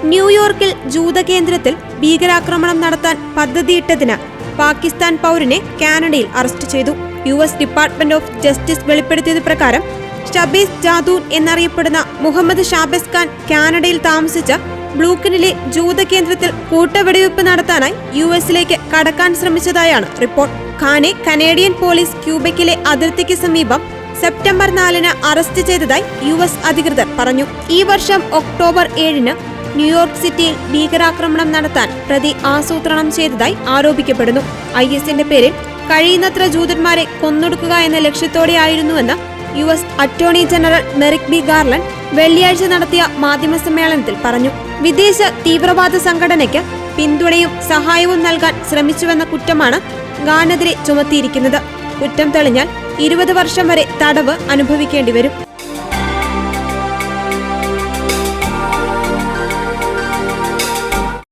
ന്യൂയോർക്കിൽ ജൂത കേന്ദ്രത്തിൽ ഭീകരാക്രമണം നടത്താൻ പദ്ധതിയിട്ടതിന് പാകിസ്ഥാൻ പൗരനെ കാനഡയിൽ അറസ്റ്റ് ചെയ്തു. US ഡിപ്പാർട്ട്മെന്റ് ഓഫ് ജസ്റ്റിസ് വെളിപ്പെടുത്തിയത് പ്രകാരം ഷബീസ് ജാദൂൻ എന്നറിയപ്പെടുന്ന മുഹമ്മദ് ഷാബസ് ഖാൻ കാനഡയിൽ താമസിച്ച ബ്ലൂക്കനിലെ ജൂത കേന്ദ്രത്തിൽ കൂട്ടവെടിവെപ്പ് നടത്താനായി US-ലേക്ക് കടക്കാൻ ശ്രമിച്ചതായാണ് റിപ്പോർട്ട്. ഖാനെ കനേഡിയൻ പോലീസ് ക്യൂബെക്കിലെ അതിർത്തിക്ക് സമീപം സെപ്റ്റംബർ 4-ന് അറസ്റ്റ് ചെയ്തതായി US അധികൃതർ പറഞ്ഞു. ഈ വർഷം ഒക്ടോബർ 7-ന് ന്യൂയോർക്ക് സിറ്റിയിൽ ഭീകരാക്രമണം നടത്താൻ പ്രതി ആസൂത്രണം ചെയ്തതായി ആരോപിക്കപ്പെടുന്നു. IS-ന്റെ പേരിൽ കഴിയുന്നത്ര ജൂതന്മാരെ കൊന്നൊടുക്കുക എന്ന ലക്ഷ്യത്തോടെയായിരുന്നുവെന്ന് US attorney general Merrick B garland വെള്ളിയാഴ്ച നടത്തിയ മാധ്യമസമ്മേളനത്തിൽ പറഞ്ഞു. വിദേശ തീവ്രവാദ സംഘടനയ്ക്ക് പിന്തുണയും സഹായവും നൽകാൻ ശ്രമിച്ചുവെന്ന കുറ്റമാണ് ഖാനെതിരെ ചുമത്തിയിരിക്കുന്നത്. കുറ്റം തെളിഞ്ഞാൽ 20 വർഷം വരെ തടവ് അനുഭവിക്കേണ്ടി വരും.